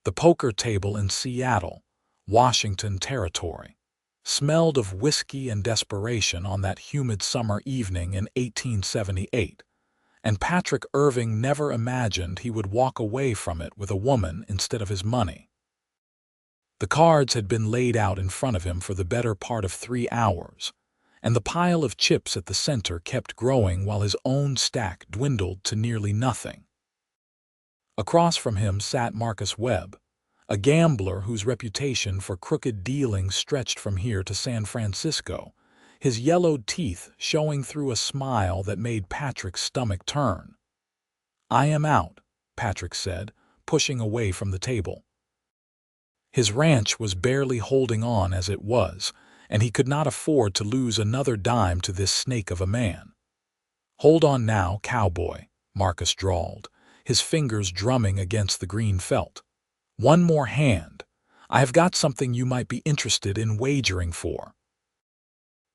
The poker table in Seattle, Washington Territory, smelled of whiskey and desperation on that humid summer evening in 1878, and Patrick Irving never imagined he would walk away from it with a woman instead of his money. The cards had been laid out in front of him for the better part of 3 hours, and the pile of chips at the center kept growing while his own stack dwindled to nearly nothing. Across from him sat Marcus Webb, a gambler whose reputation for crooked dealing stretched from here to San Francisco, his yellowed teeth showing through a smile that made Patrick's stomach turn. "I am out," Patrick said, pushing away from the table. His ranch was barely holding on as it was, and he could not afford to lose another dime to this snake of a man. "Hold on now, cowboy," Marcus drawled, his fingers drumming against the green felt. "One more hand. I have got something you might be interested in wagering for."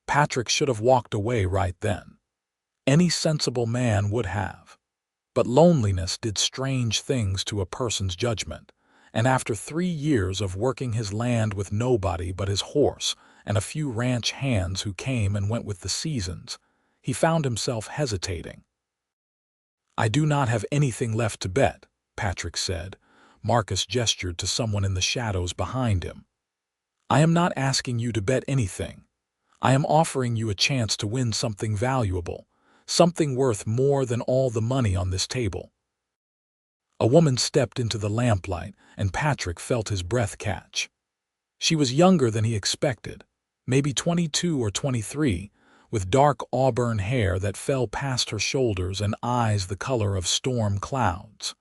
Patrick should have walked away right then. Any sensible man would have. But loneliness did strange things to a person's judgment, and after 3 years of working his land with nobody but his horse and a few ranch hands who came and went with the seasons, he found himself hesitating. "I do not have anything left to bet," Patrick said. Marcus gestured to someone in the shadows behind him. "I am not asking you to bet anything. I am offering you a chance to win something valuable, something worth more than all the money on this table." A woman stepped into the lamplight, and Patrick felt his breath catch. She was younger than he expected, maybe 22 or 23, with dark auburn hair that fell past her shoulders and eyes the color of storm clouds.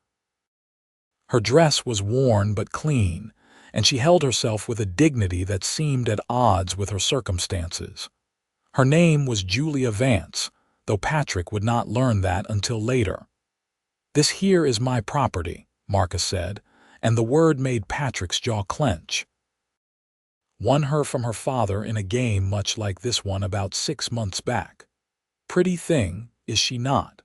Her dress was worn but clean, and she held herself with a dignity that seemed at odds with her circumstances. Her name was Julia Vance, though Patrick would not learn that until later. "This here is my property," Marcus said, and the word made Patrick's jaw clench. "Won her from her father in a game much like this one about 6 months back. Pretty thing, is she not?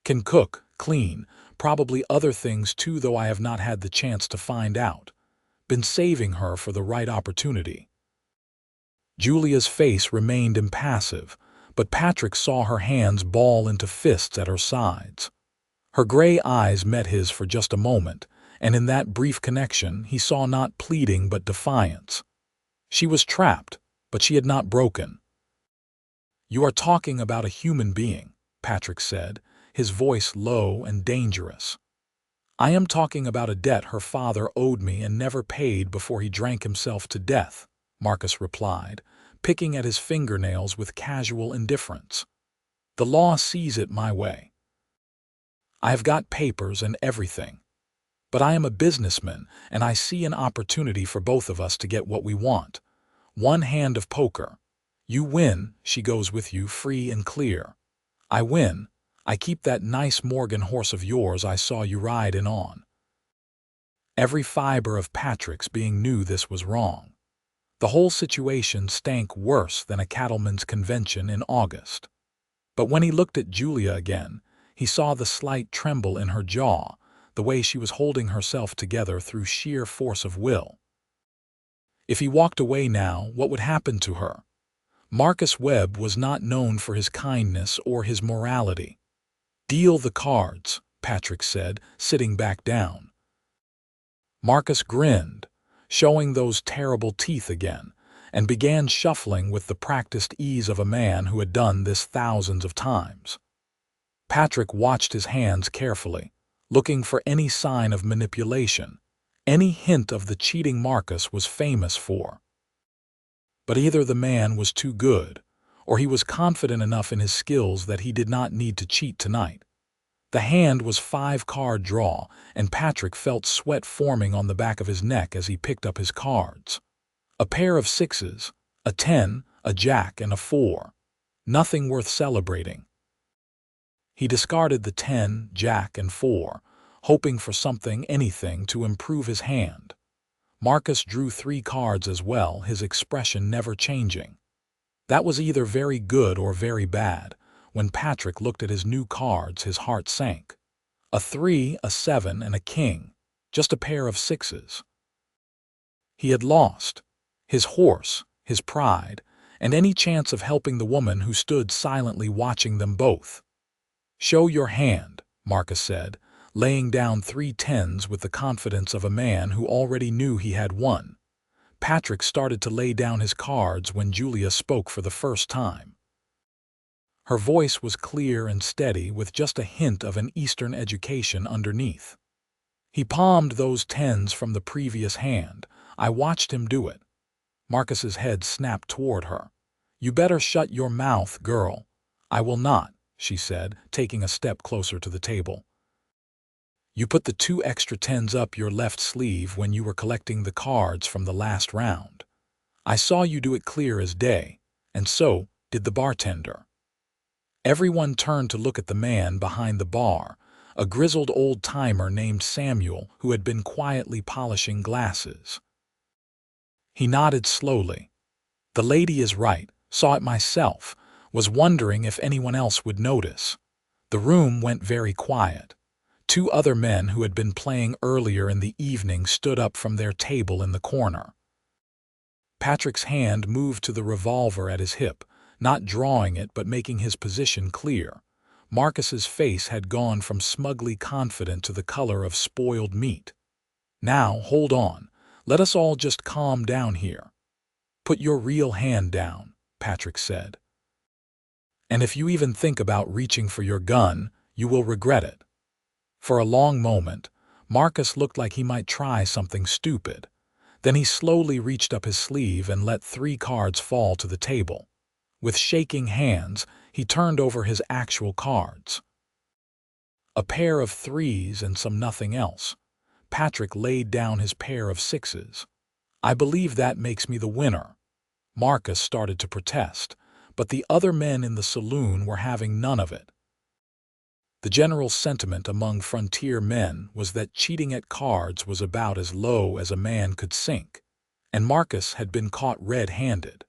Can cook, clean, probably other things too, though I have not had the chance to find out. Been saving her for the right opportunity." Julia's face remained impassive, but Patrick saw her hands ball into fists at her sides. Her gray eyes met his for just a moment, and in that brief connection he saw not pleading but defiance. She was trapped, but she had not broken. "You are talking about a human being," Patrick said, his voice low and dangerous. "I am talking about a debt her father owed me and never paid before he drank himself to death," Marcus replied, picking at his fingernails with casual indifference. "The law sees it my way. I have got papers and everything. But I am a businessman, and I see an opportunity for both of us to get what we want. One hand of poker. You win, she goes with you free and clear. I win, I keep that nice Morgan horse of yours I saw you ride in on." Every fiber of Patrick's being knew this was wrong. The whole situation stank worse than a cattleman's convention in August. But when he looked at Julia again, he saw the slight tremble in her jaw, the way she was holding herself together through sheer force of will. If he walked away now, what would happen to her? Marcus Webb was not known for his kindness or his morality. "Deal the cards," Patrick said, sitting back down. Marcus grinned, showing those terrible teeth again, and began shuffling with the practiced ease of a man who had done this thousands of times. Patrick watched his hands carefully, looking for any sign of manipulation, any hint of the cheating Marcus was famous for. But either the man was too good, or he was confident enough in his skills that he did not need to cheat tonight. The hand was 5-card draw, and Patrick felt sweat forming on the back of his neck as he picked up his cards. A pair of 6s, a 10, a jack, and a 4. Nothing worth celebrating. He discarded the 10, jack, and 4, hoping for something, anything, to improve his hand. Marcus drew 3 cards as well, his expression never changing. That was either very good or very bad. When Patrick looked at his new cards, his heart sank. A 3, a 7, and a king. just a pair of sixes. He had lost his horse, his pride, and any chance of helping the woman who stood silently watching them both. "Show your hand," Marcus said, laying down 3 tens with the confidence of a man who already knew he had won. Patrick started to lay down his cards when Julia spoke for the first time. Her voice was clear and steady with just a hint of an Eastern education underneath. "He palmed those tens from the previous hand. I watched him do it." Marcus's head snapped toward her. "You better shut your mouth, girl." "I will not," she said, taking a step closer to the table. "You put the 2 extra tens up your left sleeve when you were collecting the cards from the last round. I saw you do it clear as day, and so did the bartender." Everyone turned to look at the man behind the bar, a grizzled old-timer named Samuel who had been quietly polishing glasses. He nodded slowly. "The lady is right, saw it myself, was wondering if anyone else would notice." The room went very quiet. 2 other men who had been playing earlier in the evening stood up from their table in the corner. Patrick's hand moved to the revolver at his hip, not drawing it but making his position clear. Marcus's face had gone from smugly confident to the color of spoiled meat. "Now, hold on. Let us all just calm down here." "Put your real hand down," Patrick said. "And if you even think about reaching for your gun, you will regret it." For a long moment, Marcus looked like he might try something stupid. Then he slowly reached up his sleeve and let 3 cards fall to the table. With shaking hands, he turned over his actual cards. A pair of 3s and some nothing else. Patrick laid down his pair of 6s. "I believe that makes me the winner." Marcus started to protest, but the other men in the saloon were having none of it. The general sentiment among frontier men was that cheating at cards was about as low as a man could sink, and Marcus had been caught red-handed.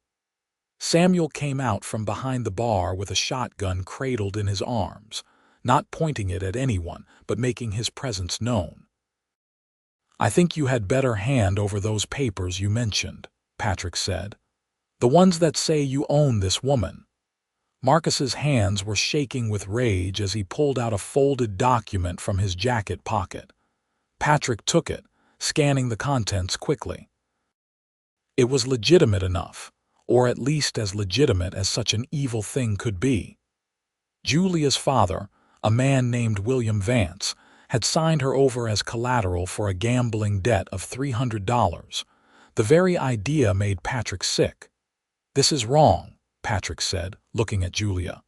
Samuel came out from behind the bar with a shotgun cradled in his arms, not pointing it at anyone, but making his presence known. "I think you had better hand over those papers you mentioned," Patrick said. "The ones that say you own this woman." Marcus's hands were shaking with rage as he pulled out a folded document from his jacket pocket. Patrick took it, scanning the contents quickly. It was legitimate enough, or at least as legitimate as such an evil thing could be. Julia's father, a man named William Vance, had signed her over as collateral for a gambling debt of $300. The very idea made Patrick sick. "This is wrong," Patrick said, looking at Julia.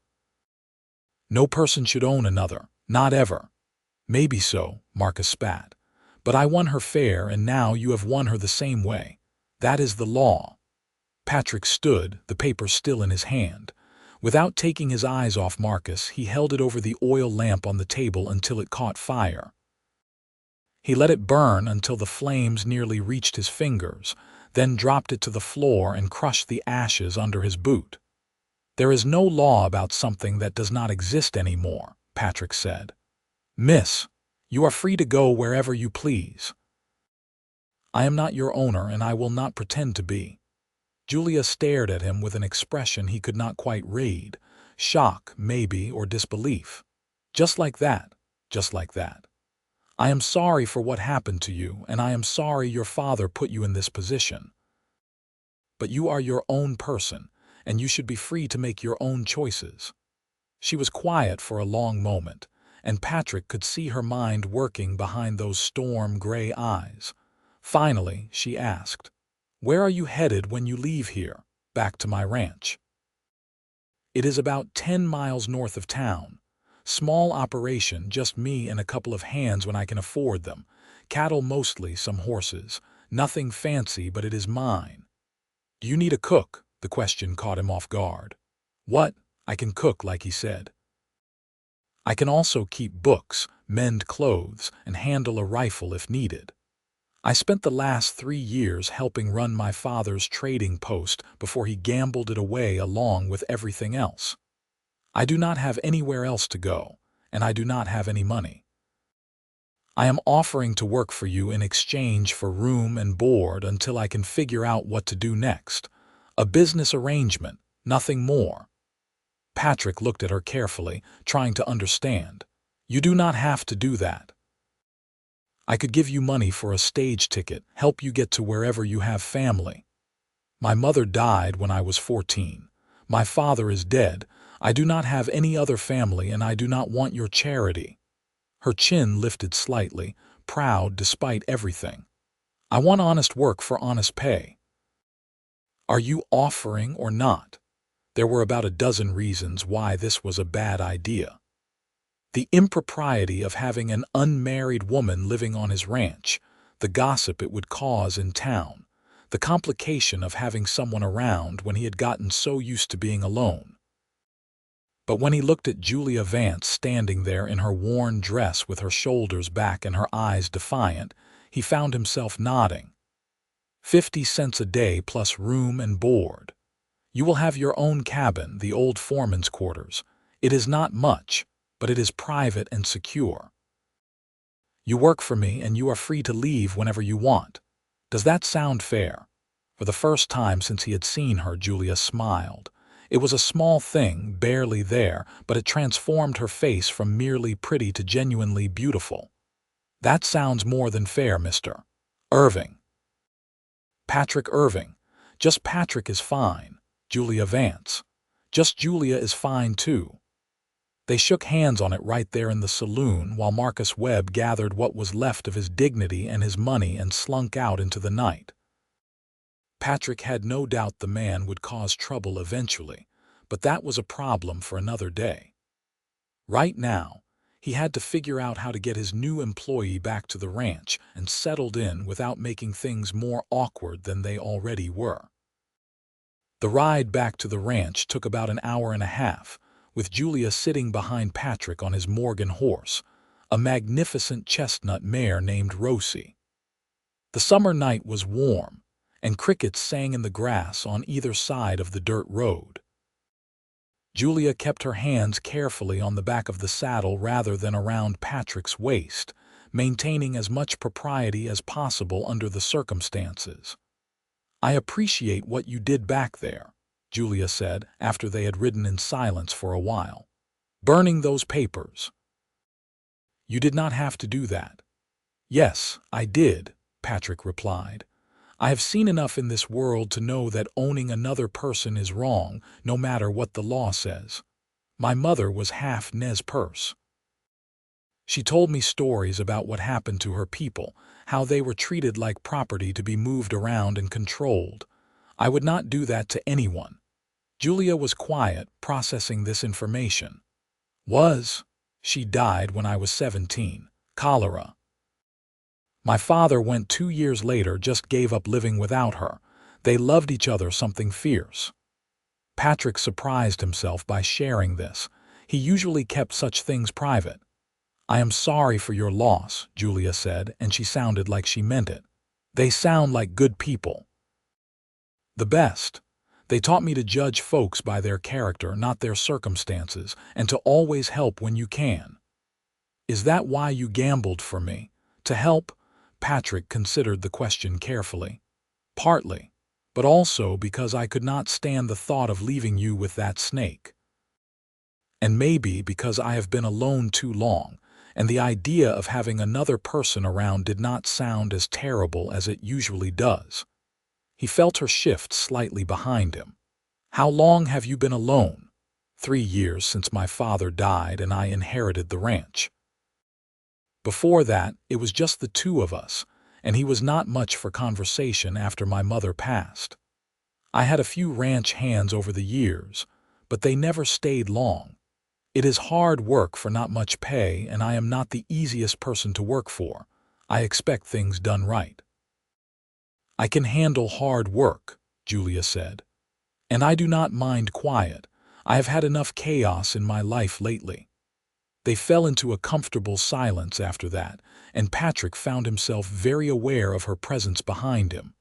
"No person should own another, not ever." "Maybe so," Marcus spat. "But I won her fair, and now you have won her the same way. That is the law." Patrick stood, the paper still in his hand. Without taking his eyes off Marcus, he held it over the oil lamp on the table until it caught fire. He let it burn until the flames nearly reached his fingers, then dropped it to the floor and crushed the ashes under his boot. "There is no law about something that does not exist anymore," Patrick said. "Miss, you are free to go wherever you please." "I am not your owner, and I will not pretend to be." Julia stared at him with an expression he could not quite read. Shock, maybe, or disbelief. "Just like that, just like that. I am sorry for what happened to you, and I am sorry your father put you in this position. But you are your own person, and you should be free to make your own choices." She was quiet for a long moment, and Patrick could see her mind working behind those storm-gray eyes. Finally, she asked, "Where are you headed when you leave here?" "Back to my ranch." "It is about 10 miles north of town. Small operation, just me and a couple of hands when I can afford them. Cattle mostly, some horses. Nothing fancy, but it is mine." "Do you need a cook?" The question caught him off guard. "What? I can cook," like he said. "I can also keep books, mend clothes, and handle a rifle if needed. I spent the last 3 years helping run my father's trading post before he gambled it away along with everything else. I do not have anywhere else to go, and I do not have any money." I am offering to work for you in exchange for room and board until I can figure out what to do next. A business arrangement, nothing more." Patrick looked at her carefully, trying to understand. "You do not have to do that. I could give you money for a stage ticket, help you get to wherever you have family. My mother died when I was 14. My father is dead. I do not have any other family, and I do not want your charity." Her chin lifted slightly, proud despite everything. "I want honest work for honest pay. Are you offering or not?" There were about a dozen reasons why this was a bad idea. The impropriety of having an unmarried woman living on his ranch, the gossip it would cause in town, the complication of having someone around when he had gotten so used to being alone. But when he looked at Julia Vance standing there in her worn dress with her shoulders back and her eyes defiant, he found himself nodding. 50 cents a day plus room and board. You will have your own cabin, the old foreman's quarters. It is not much, but it is private and secure. You work for me and you are free to leave whenever you want. Does that sound fair?" For the first time since he had seen her, Julia smiled. It was a small thing, barely there, but it transformed her face from merely pretty to genuinely beautiful. "That sounds more than fair, Mr. Irving." "Patrick Irving. Just Patrick is fine. Julia Vance. Just Julia is fine too." They shook hands on it right there in the saloon while Marcus Webb gathered what was left of his dignity and his money and slunk out into the night. Patrick had no doubt the man would cause trouble eventually, but that was a problem for another day. Right now, he had to figure out how to get his new employee back to the ranch and settled in without making things more awkward than they already were. The ride back to the ranch took about an hour and a half, with Julia sitting behind Patrick on his Morgan horse, a magnificent chestnut mare named Rosie. The summer night was warm, and crickets sang in the grass on either side of the dirt road. Julia kept her hands carefully on the back of the saddle rather than around Patrick's waist, maintaining as much propriety as possible under the circumstances. "I appreciate what you did back there," Julia said after they had ridden in silence for a while. "Burning those papers." "You did not have to do that." "Yes, I did," Patrick replied. "I have seen enough in this world to know that owning another person is wrong, no matter what the law says. My mother was half Nez Perce. She told me stories about what happened to her people, how they were treated like property to be moved around and controlled. I would not do that to anyone." Julia was quiet, processing this information. She died when I was 17. Cholera. My father went 2 years later, just gave up living without her. They loved each other something fierce. Patrick surprised himself by sharing this. He usually kept such things private. "I am sorry for your loss," Julia said, and she sounded like she meant it. "They sound like good people. The best. They taught me to judge folks by their character, not their circumstances, and to always help when you can." "Is that why you gambled for me? To help?" Patrick considered the question carefully. "Partly, but also because I could not stand the thought of leaving you with that snake. And maybe because I have been alone too long, and the idea of having another person around did not sound as terrible as it usually does." He felt her shift slightly behind him. "How long have you been alone?" 3 years since my father died and I inherited the ranch. Before that, it was just the two of us, and he was not much for conversation after my mother passed. I had a few ranch hands over the years, but they never stayed long. It is hard work for not much pay, and I am not the easiest person to work for. I expect things done right." "I can handle hard work," Julia said. "And I do not mind quiet. I have had enough chaos in my life lately." They fell into a comfortable silence after that, and Patrick found himself very aware of her presence behind him.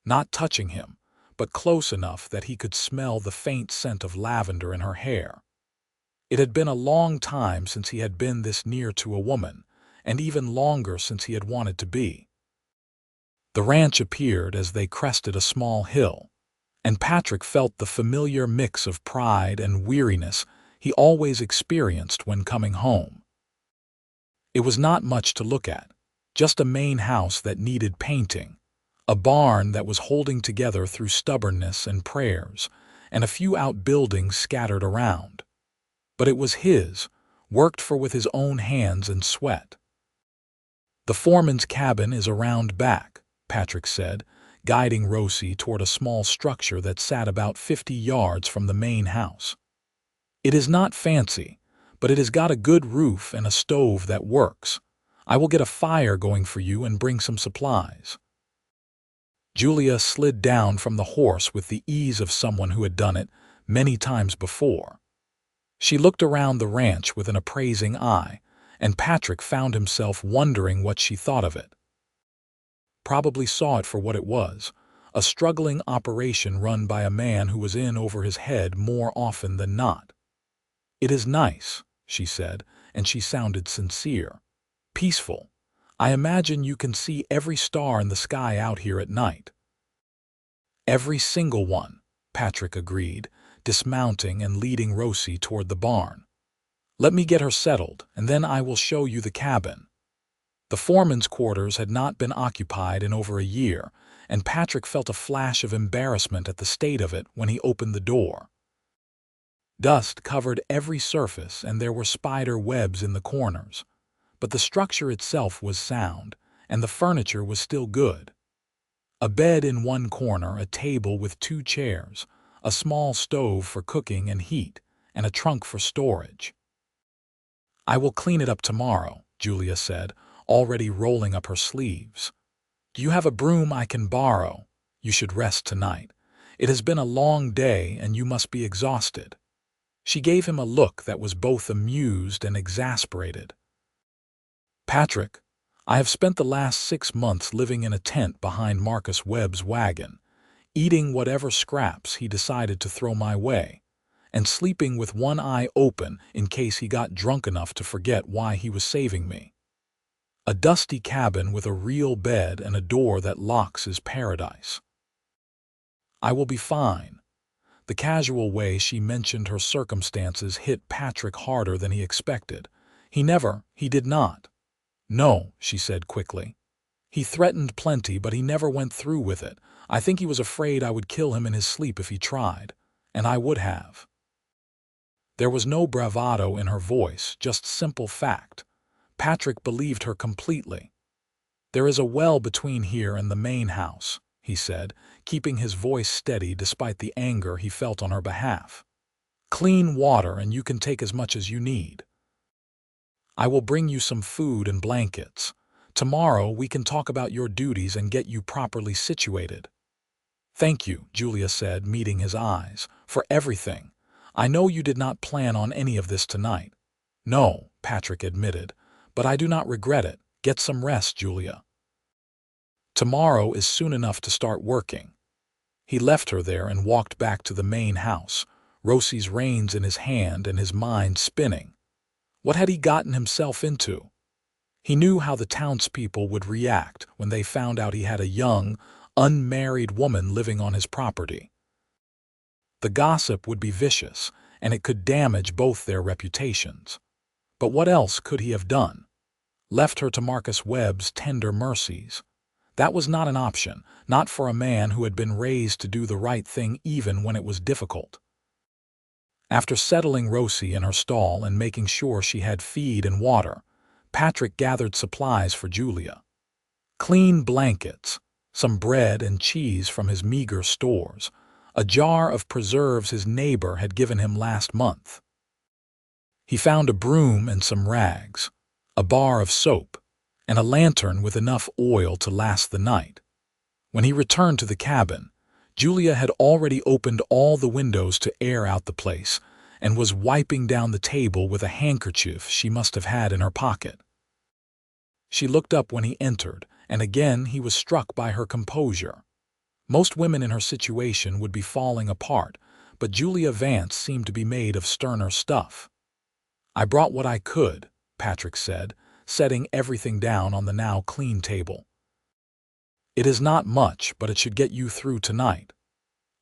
Not touching him, but close enough that he could smell the faint scent of lavender in her hair. It had been a long time since he had been this near to a woman, and even longer since he had wanted to be. The ranch appeared as they crested a small hill, and Patrick felt the familiar mix of pride and weariness he always experienced when coming home. It was not much to look at, just a main house that needed painting, a barn that was holding together through stubbornness and prayers, and a few outbuildings scattered around. But it was his, worked for with his own hands and sweat. "The foreman's cabin is around back," Patrick said, guiding Rosie toward a small structure that sat about 50 yards from the main house. "It is not fancy, but it has got a good roof and a stove that works. I will get a fire going for you and bring some supplies." Julia slid down from the horse with the ease of someone who had done it many times before. She looked around the ranch with an appraising eye, and Patrick found himself wondering what she thought of it. Probably saw it for what it was, a struggling operation run by a man who was in over his head more often than not. "It is nice," she said, and she sounded sincere. "Peaceful. I imagine you can see every star in the sky out here at night." "Every single one," Patrick agreed, dismounting and leading Rosie toward the barn. "Let me get her settled, and then I will show you the cabin." The foreman's quarters had not been occupied in over a year, and Patrick felt a flash of embarrassment at the state of it when he opened the door. Dust covered every surface, and there were spider webs in the corners. But the structure itself was sound, and the furniture was still good. A bed in one corner, a table with 2 chairs, a small stove for cooking and heat, and a trunk for storage. "I will clean it up tomorrow," Julia said, already rolling up her sleeves. "Do you have a broom I can borrow? You should rest tonight. It has been a long day and you must be exhausted." She gave him a look that was both amused and exasperated. "Patrick, I have spent the last 6 months living in a tent behind Marcus Webb's wagon, eating whatever scraps he decided to throw my way, and sleeping with one eye open in case he got drunk enough to forget why he was saving me. A dusty cabin with a real bed and a door that locks is paradise. I will be fine." The casual way she mentioned her circumstances hit Patrick harder than he expected. He did not. "No," she said quickly. "He threatened plenty, but he never went through with it. I think he was afraid I would kill him in his sleep if he tried, and I would have." There was no bravado in her voice, just simple fact. Patrick believed her completely. "There is a well between here and the main house," he said, keeping his voice steady despite the anger he felt on her behalf. "Clean water, and you can take as much as you need. I will bring you some food and blankets. Tomorrow we can talk about your duties and get you properly situated." "Thank you," Julia said, meeting his eyes, "for everything. I know you did not plan on any of this tonight." "No," Patrick admitted, "but I do not regret it. Get some rest, Julia. Tomorrow is soon enough to start working." He left her there and walked back to the main house, Rosie's reins in his hand and his mind spinning. What had he gotten himself into? He knew how the townspeople would react when they found out he had a young, unmarried woman living on his property. The gossip would be vicious, and it could damage both their reputations. But what else could he have done? Left her to Marcus Webb's tender mercies? That was not an option, not for a man who had been raised to do the right thing even when it was difficult. After settling Rosie in her stall and making sure she had feed and water, Patrick gathered supplies for Julia. Clean blankets, some bread and cheese from his meager stores, a jar of preserves his neighbor had given him last month. He found a broom and some rags, a bar of soap, and a lantern with enough oil to last the night. When he returned to the cabin, Julia had already opened all the windows to air out the place and was wiping down the table with a handkerchief she must have had in her pocket. She looked up when he entered, and again he was struck by her composure. Most women in her situation would be falling apart, but Julia Vance seemed to be made of sterner stuff. "I brought what I could," Patrick said, setting everything down on the now clean table. "It is not much, but it should get you through tonight."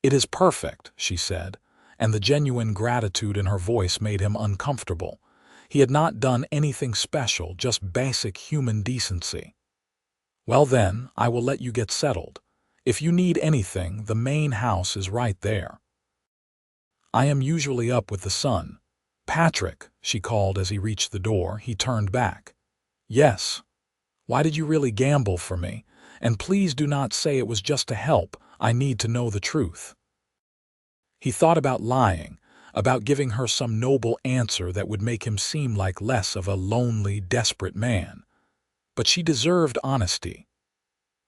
"It is perfect," she said, and the genuine gratitude in her voice made him uncomfortable. He had not done anything special, just basic human decency. "Well then, I will let you get settled. If you need anything, the main house is right there. I am usually up with the sun." "Patrick," she called as he reached the door. He turned back. "Yes. Why did you really gamble for me? And please do not say it was just to help. I need to know the truth." He thought about lying, about giving her some noble answer that would make him seem like less of a lonely, desperate man. But she deserved honesty.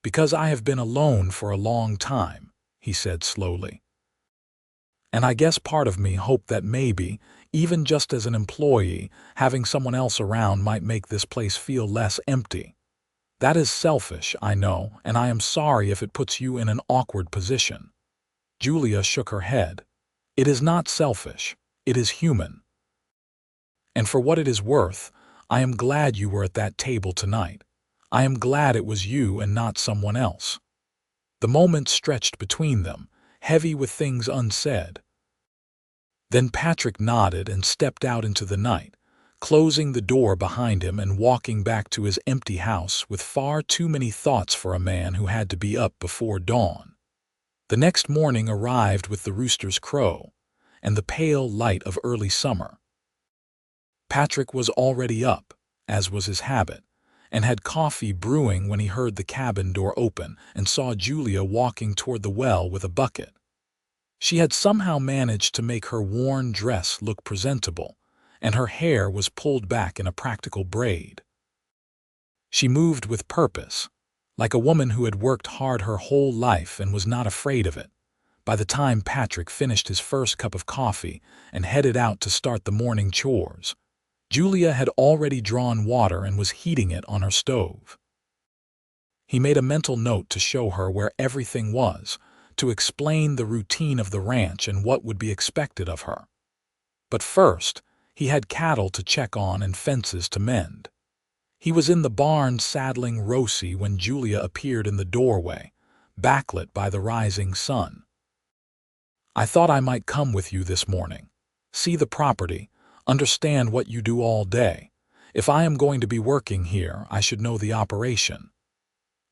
"Because I have been alone for a long time," he said slowly. "And I guess part of me hoped that maybe, even just as an employee, having someone else around might make this place feel less empty. That is selfish, I know, and I am sorry if it puts you in an awkward position." Julia shook her head. "It is not selfish. It is human. And for what it is worth, I am glad you were at that table tonight. I am glad it was you and not someone else." The moment stretched between them, heavy with things unsaid. Then Patrick nodded and stepped out into the night, closing the door behind him and walking back to his empty house with far too many thoughts for a man who had to be up before dawn. The next morning arrived with the rooster's crow and the pale light of early summer. Patrick was already up, as was his habit, and had coffee brewing when he heard the cabin door open and saw Julia walking toward the well with a bucket. She had somehow managed to make her worn dress look presentable, and her hair was pulled back in a practical braid. She moved with purpose, like a woman who had worked hard her whole life and was not afraid of it. By the time Patrick finished his first cup of coffee and headed out to start the morning chores, Julia had already drawn water and was heating it on her stove. He made a mental note to show her where everything was, to explain the routine of the ranch and what would be expected of her. But first, he had cattle to check on and fences to mend. He was in the barn saddling Rosie when Julia appeared in the doorway, backlit by the rising sun. "I thought I might come with you this morning. See the property, understand what you do all day. If I am going to be working here, I should know the operation."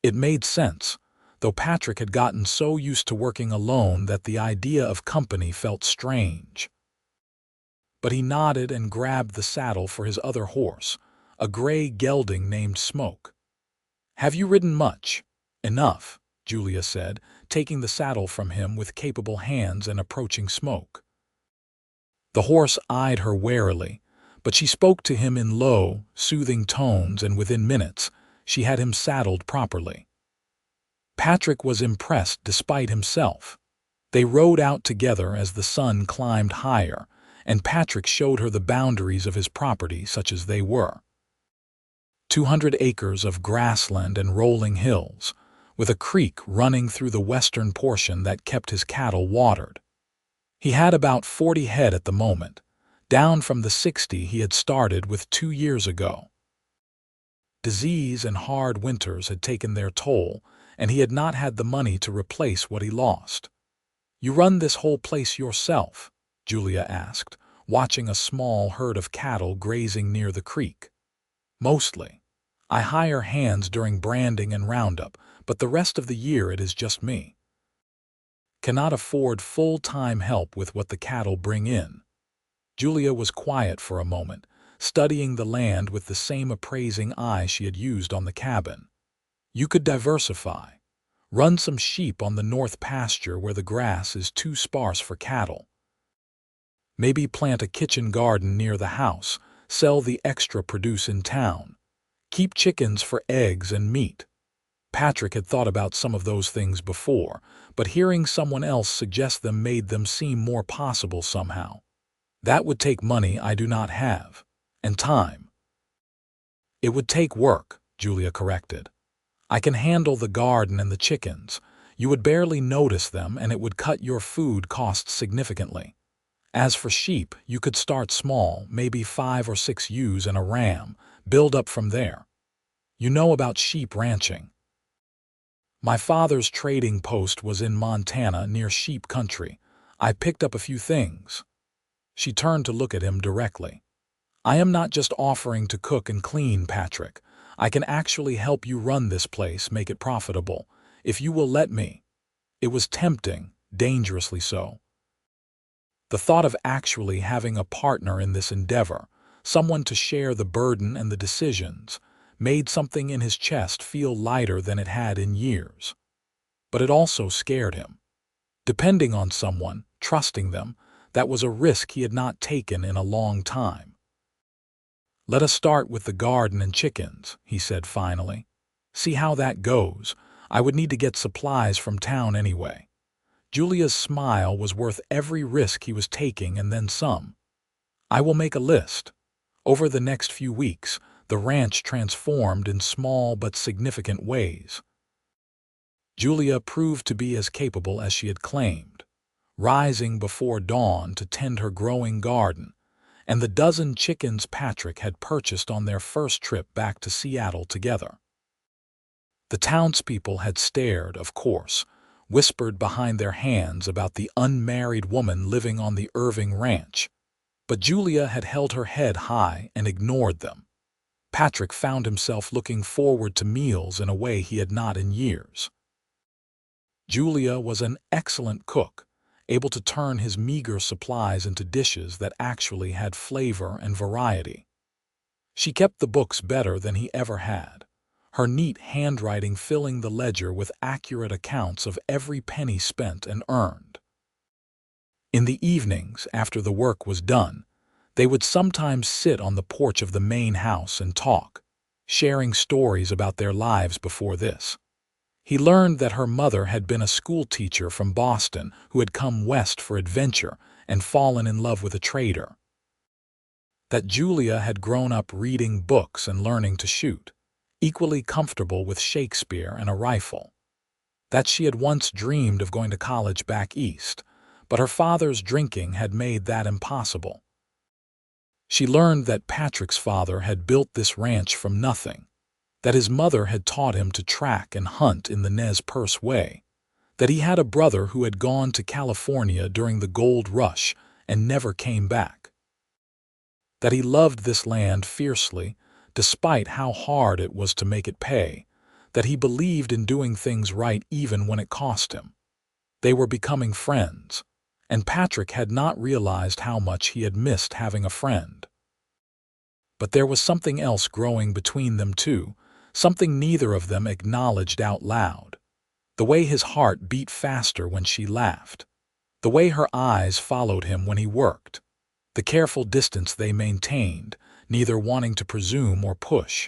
It made sense, though Patrick had gotten so used to working alone that the idea of company felt strange. But he nodded and grabbed the saddle for his other horse, a gray gelding named Smoke. "Have you ridden much?" "Enough," Julia said, taking the saddle from him with capable hands and approaching Smoke. The horse eyed her warily, but she spoke to him in low, soothing tones, and within minutes she had him saddled properly. Patrick was impressed despite himself. They rode out together as the sun climbed higher, and Patrick showed her the boundaries of his property such as they were. 200 acres of grassland and rolling hills, with a creek running through the western portion that kept his cattle watered. He had about 40 head at the moment, down from the 60 he had started with 2 years ago. Disease and hard winters had taken their toll, and he had not had the money to replace what he lost. "You run this whole place yourself?" Julia asked, watching a small herd of cattle grazing near the creek. "Mostly. I hire hands during branding and roundup, but the rest of the year it is just me. Cannot afford full-time help with what the cattle bring in." Julia was quiet for a moment, studying the land with the same appraising eye she had used on the cabin. "You could diversify. Run some sheep on the north pasture where the grass is too sparse for cattle. Maybe plant a kitchen garden near the house, sell the extra produce in town. Keep chickens for eggs and meat." Patrick had thought about some of those things before, but hearing someone else suggest them made them seem more possible somehow. "That would take money I do not have, and time." "It would take work," Julia corrected. "I can handle the garden and the chickens. You would barely notice them, and it would cut your food costs significantly. As for sheep, you could start small, maybe 5 or 6 ewes and a ram, Build up from there. You know about sheep ranching. My father's trading post was in Montana near sheep country. I picked up a few things. She turned to look at him directly. I am not just offering to cook and clean, Patrick. I can actually help you run this place, make it profitable, if you will let me. It was tempting, dangerously so. The thought of actually having a partner in this endeavor, someone to share the burden and the decisions, made something in his chest feel lighter than it had in years. But it also scared him. Depending on someone, trusting them, that was a risk he had not taken in a long time. Let us start with the garden and chickens, he said finally. See how that goes. I would need to get supplies from town anyway. Julia's smile was worth every risk he was taking and then some. I will make a list. Over the next few weeks, the ranch transformed in small but significant ways. Julia proved to be as capable as she had claimed, rising before dawn to tend her growing garden, and the dozen chickens Patrick had purchased on their first trip back to Seattle together. The townspeople had stared, of course, whispered behind their hands about the unmarried woman living on the Irving ranch, but Julia had held her head high and ignored them. Patrick found himself looking forward to meals in a way he had not in years. Julia was an excellent cook, able to turn his meager supplies into dishes that actually had flavor and variety. She kept the books better than he ever had, her neat handwriting filling the ledger with accurate accounts of every penny spent and earned. In the evenings, after the work was done, they would sometimes sit on the porch of the main house and talk, sharing stories about their lives before this. He learned that her mother had been a school teacher from Boston who had come west for adventure and fallen in love with a trader. That Julia had grown up reading books and learning to shoot, equally comfortable with Shakespeare and a rifle. That she had once dreamed of going to college back east, but her father's drinking had made that impossible. She learned that Patrick's father had built this ranch from nothing, that his mother had taught him to track and hunt in the Nez Perce way, that he had a brother who had gone to California during the gold rush and never came back, that he loved this land fiercely, despite how hard it was to make it pay, that he believed in doing things right even when it cost him. They were becoming friends, and Patrick had not realized how much he had missed having a friend. But there was something else growing between them too, something neither of them acknowledged out loud. The way his heart beat faster when she laughed, the way her eyes followed him when he worked, the careful distance they maintained, neither wanting to presume or push.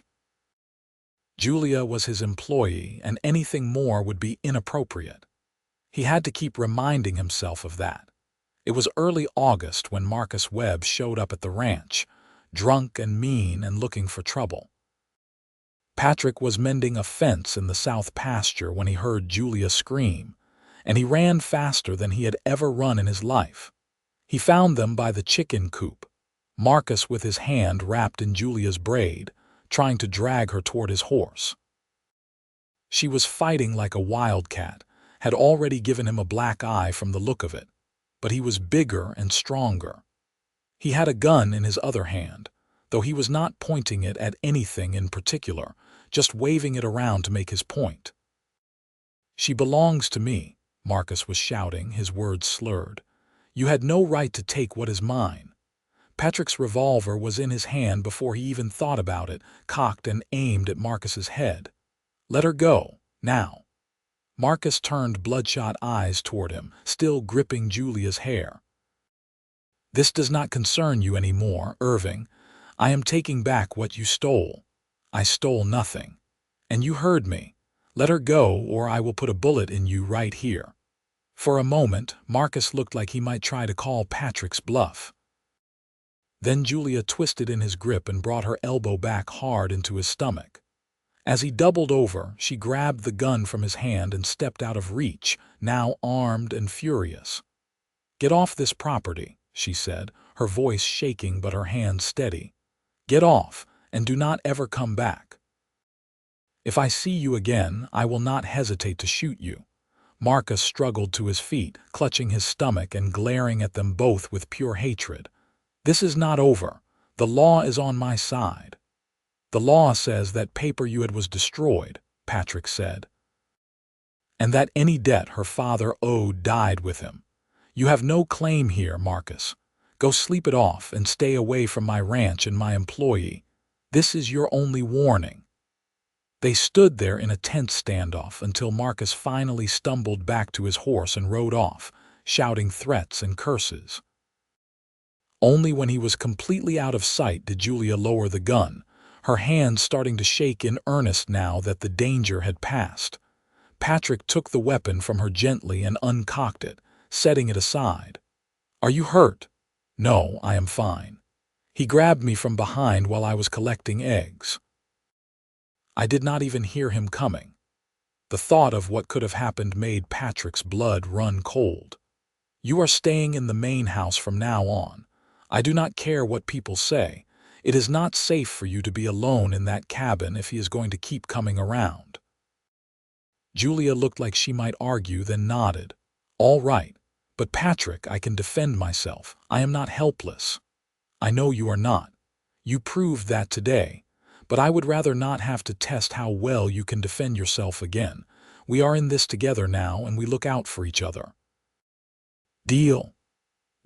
Julia was his employee, and anything more would be inappropriate. He had to keep reminding himself of that. It was early August when Marcus Webb showed up at the ranch, drunk and mean and looking for trouble. Patrick was mending a fence in the south pasture when he heard Julia scream, and he ran faster than he had ever run in his life. He found them by the chicken coop, Marcus with his hand wrapped in Julia's braid, trying to drag her toward his horse. She was fighting like a wildcat, had already given him a black eye from the look of it, but he was bigger and stronger. He had a gun in his other hand, though he was not pointing it at anything in particular, just waving it around to make his point. "She belongs to me," Marcus was shouting, his words slurred. "You had no right to take what is mine." Patrick's revolver was in his hand before he even thought about it, cocked and aimed at Marcus's head. "Let her go, now." Marcus turned bloodshot eyes toward him, still gripping Julia's hair. "This does not concern you anymore, Irving. I am taking back what you stole. I stole nothing. And you heard me. Let her go, or I will put a bullet in you right here." For a moment, Marcus looked like he might try to call Patrick's bluff. Then Julia twisted in his grip and brought her elbow back hard into his stomach. As he doubled over, she grabbed the gun from his hand and stepped out of reach, now armed and furious. "Get off this property," she said, her voice shaking but her hands steady. "Get off, and do not ever come back. If I see you again, I will not hesitate to shoot you." Marcus struggled to his feet, clutching his stomach and glaring at them both with pure hatred. "This is not over. The law is on my side." "The law says that paper you had was destroyed," Patrick said, "and that any debt her father owed died with him. You have no claim here, Marcus. Go sleep it off and stay away from my ranch and my employee. This is your only warning." They stood there in a tense standoff until Marcus finally stumbled back to his horse and rode off, shouting threats and curses. Only when he was completely out of sight did Julia lower the gun, her hands starting to shake in earnest now that the danger had passed. Patrick took the weapon from her gently and uncocked it, setting it aside. "Are you hurt?" "No, I am fine. He grabbed me from behind while I was collecting eggs." I did not even hear him coming. The thought of what could have happened made Patrick's blood run cold. "You are staying in the main house from now on. I do not care what people say. It is not safe for you to be alone in that cabin if he is going to keep coming around." Julia looked like she might argue, then nodded. "All right, but Patrick, I can defend myself. I am not helpless." "I know you are not. You proved that today. But I would rather not have to test how well you can defend yourself again. We are in this together now, and we look out for each other." "Deal.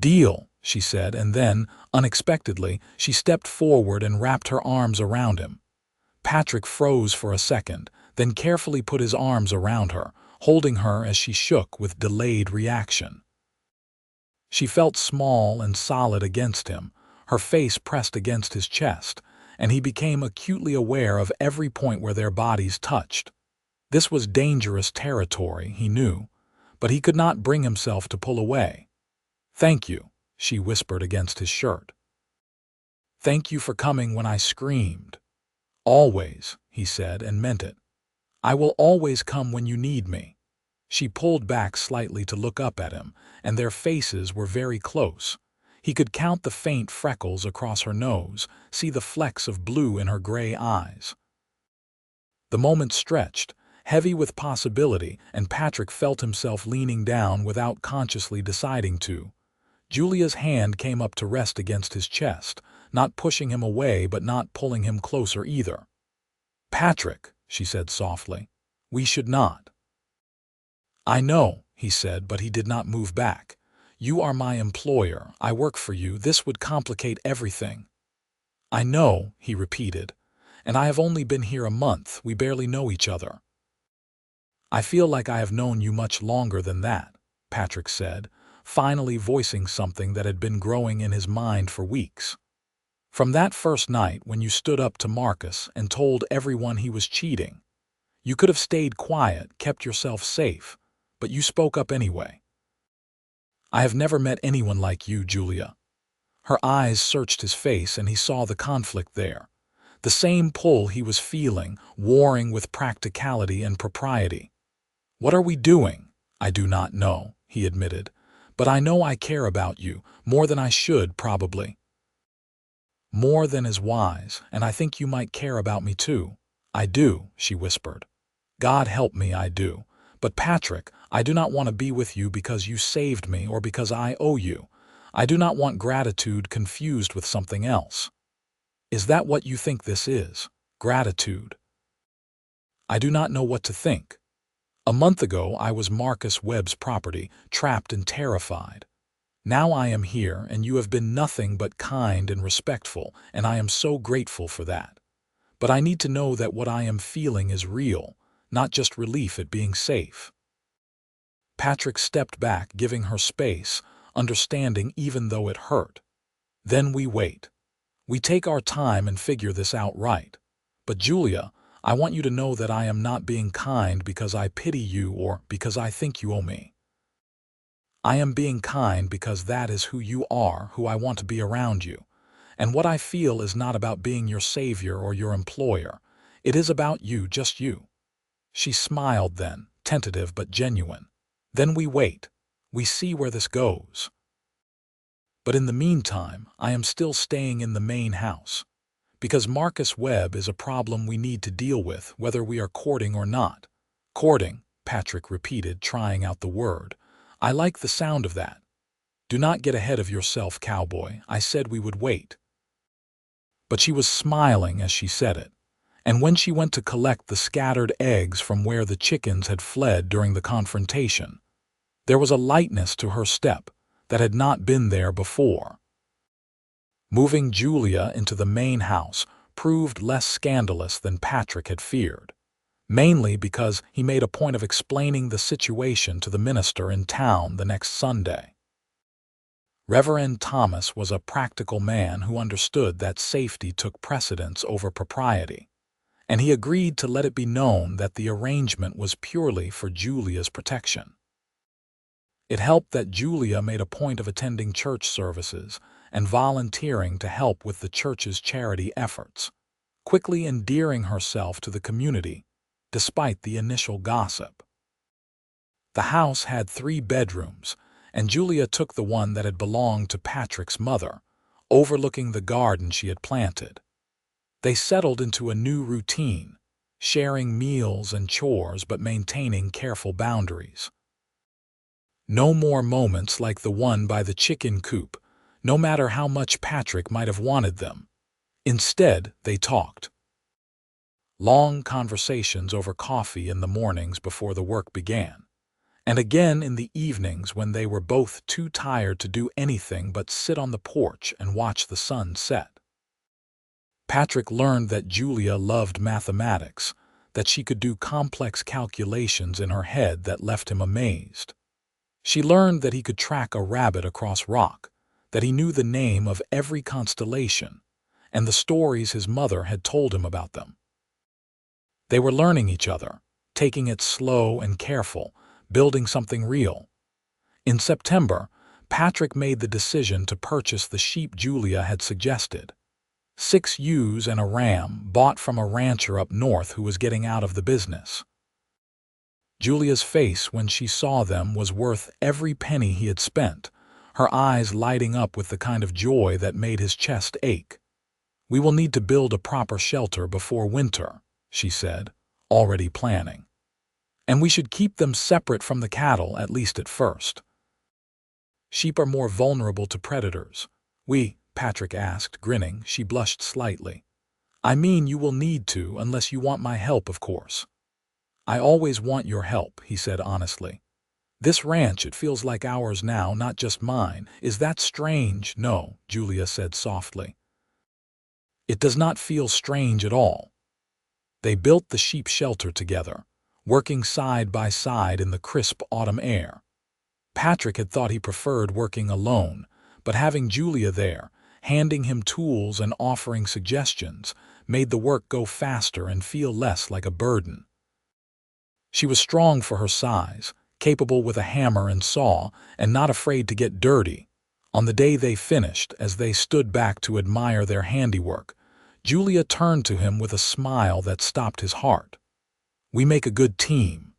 Deal," she said, and then, unexpectedly, she stepped forward and wrapped her arms around him. Patrick froze for a second, then carefully put his arms around her, holding her as she shook with delayed reaction. She felt small and solid against him, her face pressed against his chest, and he became acutely aware of every point where their bodies touched. This was dangerous territory, he knew, but he could not bring himself to pull away. "Thank you," she whispered against his shirt. "Thank you for coming when I screamed." "Always," he said, and meant it. "I will always come when you need me." She pulled back slightly to look up at him, and their faces were very close. He could count the faint freckles across her nose, see the flecks of blue in her gray eyes. The moment stretched, heavy with possibility, and Patrick felt himself leaning down without consciously deciding to. Julia's hand came up to rest against his chest, not pushing him away but not pulling him closer either. "Patrick," she said softly, "we should not." "I know," he said, but he did not move back. "You are my employer. I work for you. This would complicate everything." "I know," he repeated, "and I have only been here a month. We barely know each other." "I feel like I have known you much longer than that," Patrick said, finally voicing something that had been growing in his mind for weeks. "From that first night when you stood up to Marcus and told everyone he was cheating. You could have stayed quiet, kept yourself safe, but you spoke up anyway. I have never met anyone like you, Julia." Her eyes searched his face and he saw the conflict there. The same pull he was feeling, warring with practicality and propriety. "What are we doing?" "I do not know," he admitted. "But I know I care about you, more than I should, probably. More than is wise, and I think you might care about me too." "I do," she whispered. "God help me, I do. But Patrick, I do not want to be with you because you saved me or because I owe you. I do not want gratitude confused with something else." "Is that what you think this is? Gratitude?" "I do not know what to think. A month ago I was Marcus Webb's property, trapped and terrified. Now I am here, and you have been nothing but kind and respectful, and I am so grateful for that. But I need to know that what I am feeling is real, not just relief at being safe." Patrick stepped back, giving her space, understanding even though it hurt. "Then we wait. We take our time and figure this out right. But Julia, I want you to know that I am not being kind because I pity you or because I think you owe me. I am being kind because that is who you are, who I want to be around you. And what I feel is not about being your savior or your employer. It is about you, just you." She smiled then, tentative but genuine. "Then we wait. We see where this goes. But in the meantime, I am still staying in the main house. Because Marcus Webb is a problem we need to deal with, whether we are courting or not. Courting, Patrick repeated, trying out the word. I like the sound of that. Do not get ahead of yourself, cowboy. I said we would wait. But she was smiling as she said it. And when she went to collect the scattered eggs from where the chickens had fled during the confrontation, there was a lightness to her step that had not been there before. Moving Julia into the main house proved less scandalous than Patrick had feared, mainly because he made a point of explaining the situation to the minister in town the next Sunday. Reverend Thomas was a practical man who understood that safety took precedence over propriety, and he agreed to let it be known that the arrangement was purely for Julia's protection. It helped that Julia made a point of attending church services and volunteering to help with the church's charity efforts, quickly endearing herself to the community despite the initial gossip. The house had 3 bedrooms, and Julia took the one that had belonged to Patrick's mother, overlooking the garden she had planted. They settled into a new routine, sharing meals and chores but maintaining careful boundaries. No more moments like the one by the chicken coop, no matter how much Patrick might have wanted them. Instead, they talked. Long conversations over coffee in the mornings before the work began, and again in the evenings when they were both too tired to do anything but sit on the porch and watch the sun set. Patrick learned that Julia loved mathematics, that she could do complex calculations in her head that left him amazed. She learned that he could track a rabbit across rock, that he knew the name of every constellation, and the stories his mother had told him about them. They were learning each other, taking it slow and careful, building something real. In September, Patrick made the decision to purchase the sheep Julia had suggested. 6 ewes and a ram bought from a rancher up north who was getting out of the business. Julia's face when she saw them was worth every penny he had spent, her eyes lighting up with the kind of joy that made his chest ache. We will need to build a proper shelter before winter, she said, already planning. And we should keep them separate from the cattle, at least at first. Sheep are more vulnerable to predators. Patrick asked, grinning. She blushed slightly. I mean, you will need to, unless you want my help, of course. I always want your help, he said honestly. This ranch, it feels like ours now, not just mine. Is that strange? No, Julia said softly. It does not feel strange at all. They built the sheep shelter together, working side by side in the crisp autumn air. Patrick had thought he preferred working alone, but having Julia there, handing him tools and offering suggestions, made the work go faster and feel less like a burden. She was strong for her size, capable with a hammer and saw, and not afraid to get dirty. On the day they finished, as they stood back to admire their handiwork, Julia turned to him with a smile that stopped his heart. We make a good team.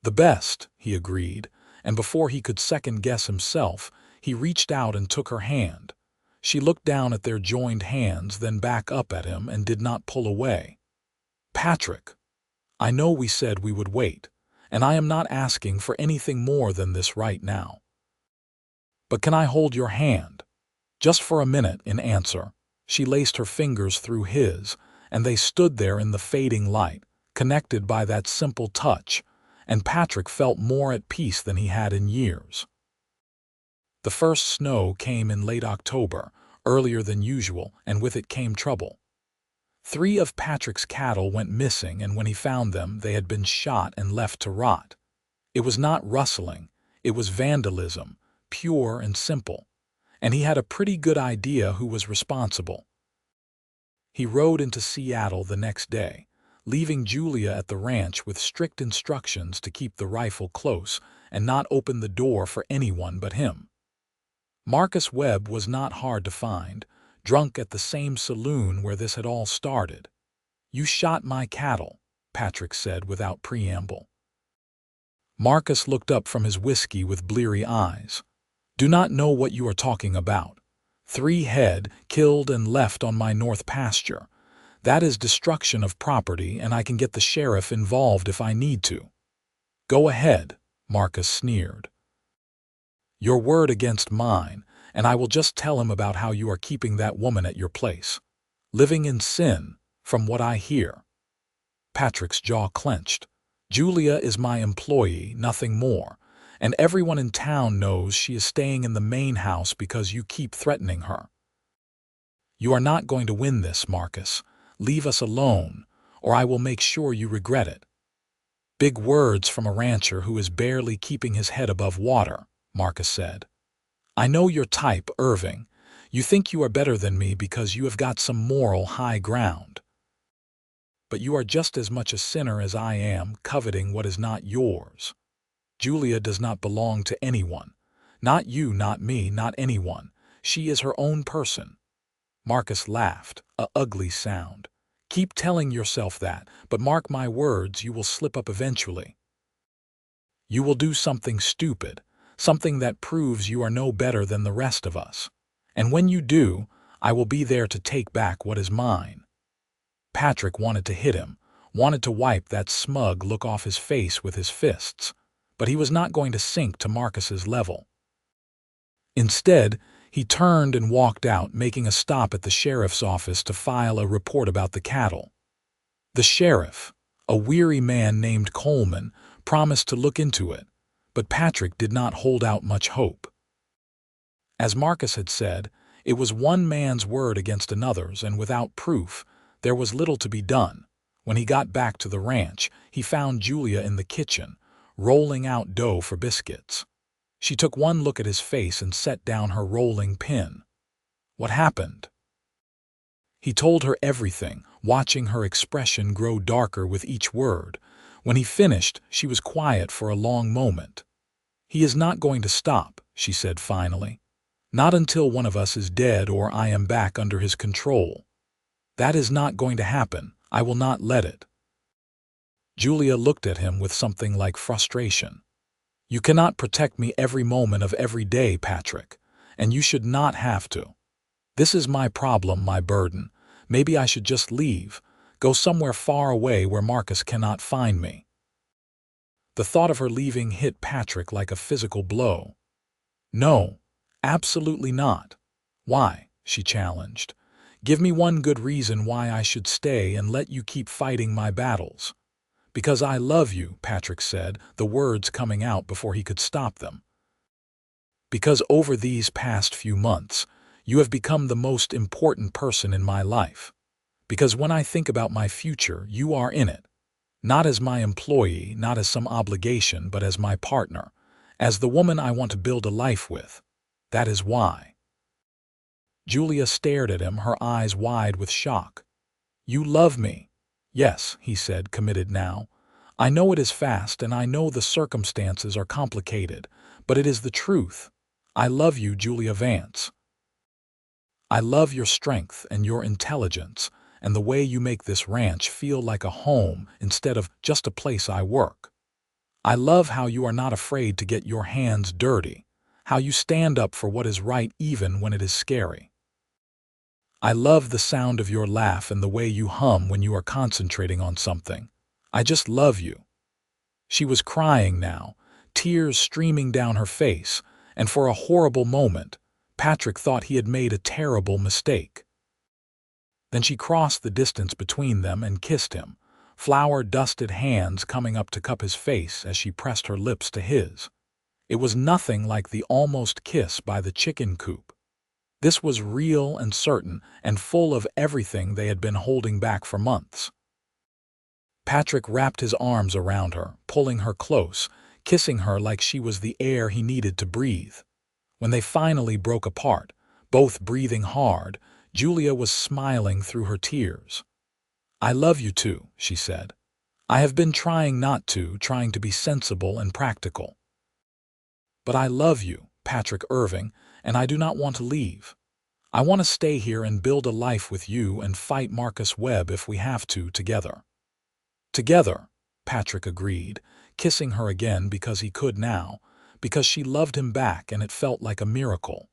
The best, he agreed, and before he could second-guess himself, he reached out and took her hand. She looked down at their joined hands, then back up at him, and did not pull away. Patrick, I know we said we would wait, and I am not asking for anything more than this right now. But can I hold your hand? Just for a minute, in answer. She laced her fingers through his, and they stood there in the fading light, connected by that simple touch, and Patrick felt more at peace than he had in years. The first snow came in late October, earlier than usual, and with it came trouble. 3 of Patrick's cattle went missing, and when he found them, they had been shot and left to rot. It was not rustling, it was vandalism, pure and simple, and he had a pretty good idea who was responsible. He rode into Seattle the next day, leaving Julia at the ranch with strict instructions to keep the rifle close and not open the door for anyone but him. Marcus Webb was not hard to find, drunk at the same saloon where this had all started. You shot my cattle, Patrick said without preamble. Marcus looked up from his whiskey with bleary eyes. Do not know what you are talking about. 3 head killed and left on my north pasture. That is destruction of property, and I can get the sheriff involved if I need to." "Go ahead," Marcus sneered. "Your word against mine, and I will just tell him about how you are keeping that woman at your place. Living in sin, from what I hear." Patrick's jaw clenched. "Julia is my employee, nothing more, and everyone in town knows she is staying in the main house because you keep threatening her." "You are not going to win this, Marcus. Leave us alone, or I will make sure you regret it." "Big words from a rancher who is barely keeping his head above water," Marcus said. "I know your type, Irving. You think you are better than me because you have got some moral high ground. But you are just as much a sinner as I am, coveting what is not yours. Julia does not belong to anyone. Not you, not me, not anyone. She is her own person." Marcus laughed, a ugly sound. "Keep telling yourself that, but mark my words, you will slip up eventually. You will do something stupid, something that proves you are no better than the rest of us. And when you do, I will be there to take back what is mine." Patrick wanted to hit him, wanted to wipe that smug look off his face with his fists, but he was not going to sink to Marcus's level. Instead, he turned and walked out, making a stop at the sheriff's office to file a report about the cattle. The sheriff, a weary man named Coleman, promised to look into it, but Patrick did not hold out much hope. As Marcus had said, it was one man's word against another's, and without proof, there was little to be done. When he got back to the ranch, he found Julia in the kitchen, rolling out dough for biscuits. She took one look at his face and set down her rolling pin. "What happened?" He told her everything, watching her expression grow darker with each word. When he finished, she was quiet for a long moment. "He is not going to stop," she said finally. "Not until one of us is dead or I am back under his control. That is not going to happen. I will not let it." Julia looked at him with something like frustration. "You cannot protect me every moment of every day, Patrick, and you should not have to. This is my problem, my burden. Maybe I should just leave, go somewhere far away where Marcus cannot find me." The thought of her leaving hit Patrick like a physical blow. "No, absolutely not." "Why?" she challenged. "Give me one good reason why I should stay and let you keep fighting my battles." "Because I love you," Patrick said, the words coming out before he could stop them. "Because over these past few months, you have become the most important person in my life. Because when I think about my future, you are in it. Not as my employee, not as some obligation, but as my partner, as the woman I want to build a life with. That is why." Julia stared at him, her eyes wide with shock. "You love me?" "Yes," he said, committed now. "I know it is fast, and I know the circumstances are complicated, but it is the truth. I love you, Julia Vance. I love your strength and your intelligence, and the way you make this ranch feel like a home instead of just a place I work. I love how you are not afraid to get your hands dirty, how you stand up for what is right even when it is scary. I love the sound of your laugh and the way you hum when you are concentrating on something. I just love you." She was crying now, tears streaming down her face, and for a horrible moment, Patrick thought he had made a terrible mistake. Then she crossed the distance between them and kissed him, flour-dusted hands coming up to cup his face as she pressed her lips to his. It was nothing like the almost kiss by the chicken coop. This was real and certain and full of everything they had been holding back for months. Patrick wrapped his arms around her, pulling her close, kissing her like she was the air he needed to breathe. When they finally broke apart, both breathing hard, Julia was smiling through her tears. "I love you too," she said. "I have been trying not to, trying to be sensible and practical. But I love you, Patrick Irving, and I do not want to leave. I want to stay here and build a life with you and fight Marcus Webb if we have to, together." "Together," Patrick agreed, kissing her again because he could now, because she loved him back and it felt like a miracle.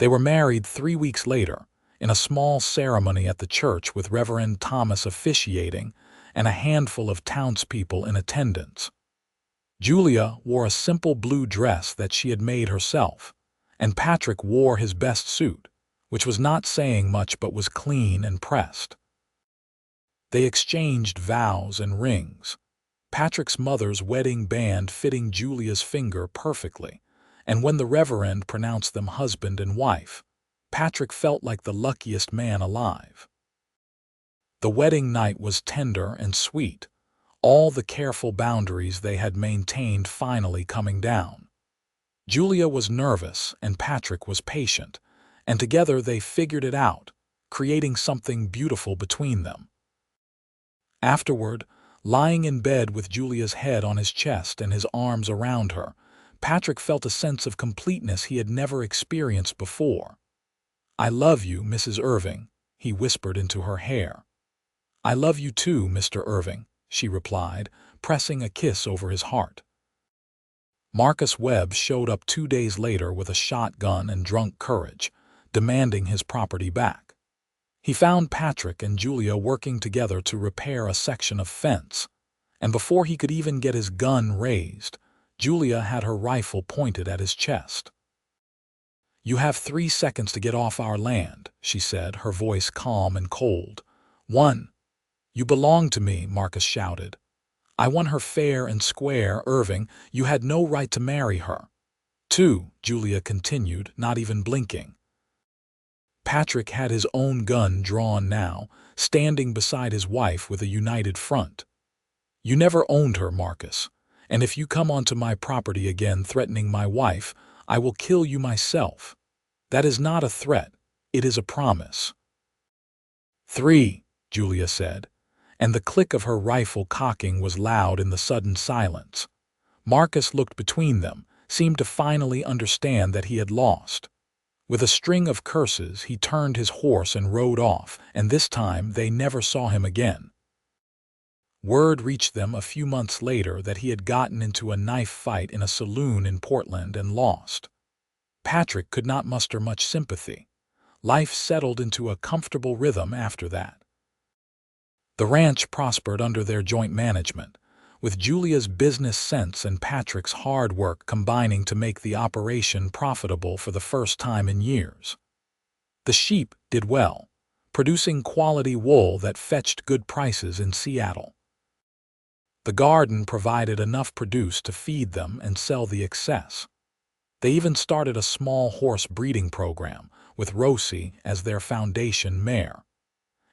They were married 3 weeks later, in a small ceremony at the church with Reverend Thomas officiating and a handful of townspeople in attendance. Julia wore a simple blue dress that she had made herself, and Patrick wore his best suit, which was not saying much but was clean and pressed. They exchanged vows and rings, Patrick's mother's wedding band fitting Julia's finger perfectly, and when the Reverend pronounced them husband and wife, Patrick felt like the luckiest man alive. The wedding night was tender and sweet, all the careful boundaries they had maintained finally coming down. Julia was nervous and Patrick was patient, and together they figured it out, creating something beautiful between them. Afterward, lying in bed with Julia's head on his chest and his arms around her, Patrick felt a sense of completeness he had never experienced before. "I love you, Mrs. Irving," he whispered into her hair. "I love you too, Mr. Irving," she replied, pressing a kiss over his heart. Marcus Webb showed up 2 days later with a shotgun and drunk courage, demanding his property back. He found Patrick and Julia working together to repair a section of fence, and before he could even get his gun raised, Julia had her rifle pointed at his chest. "You have 3 seconds to get off our land," she said, her voice calm and cold. 1. "You belong to me," Marcus shouted. "I won her fair and square, Irving. You had no right to marry her." 2. Julia continued, not even blinking. Patrick had his own gun drawn now, standing beside his wife with a united front. "You never owned her, Marcus, and if you come onto my property again threatening my wife, I will kill you myself. That is not a threat, it is a promise." 3. Julia said, and the click of her rifle cocking was loud in the sudden silence. Marcus looked between them, seemed to finally understand that he had lost. With a string of curses, he turned his horse and rode off, and this time they never saw him again. Word reached them a few months later that he had gotten into a knife fight in a saloon in Portland and lost. Patrick could not muster much sympathy. Life settled into a comfortable rhythm after that. The ranch prospered under their joint management, with Julia's business sense and Patrick's hard work combining to make the operation profitable for the first time in years. The sheep did well, producing quality wool that fetched good prices in Seattle. The garden provided enough produce to feed them and sell the excess. They even started a small horse breeding program, with Rosie as their foundation mare.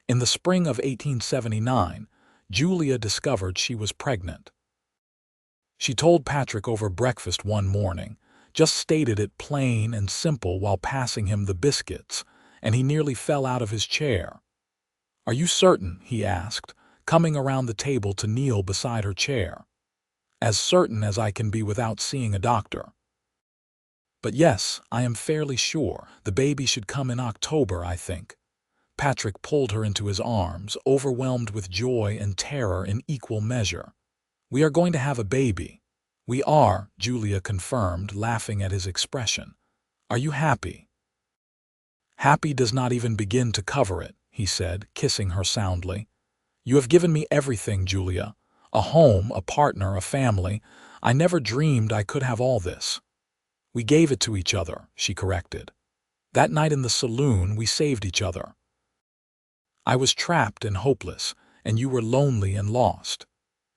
In the spring of 1879, Julia discovered she was pregnant. She told Patrick over breakfast one morning, just stated it plain and simple while passing him the biscuits, and he nearly fell out of his chair. "Are you certain?" he asked, coming around the table to kneel beside her chair. "As certain as I can be without seeing a doctor." "But yes, I am fairly sure. The baby should come in October, I think." Patrick pulled her into his arms, overwhelmed with joy and terror in equal measure. "We are going to have a baby." "We are," Julia confirmed, laughing at his expression. "Are you happy?" "Happy does not even begin to cover it," he said, kissing her soundly. "You have given me everything, Julia. A home, a partner, a family. I never dreamed I could have all this." "We gave it to each other," she corrected. "That night in the saloon, we saved each other. I was trapped and hopeless, and you were lonely and lost.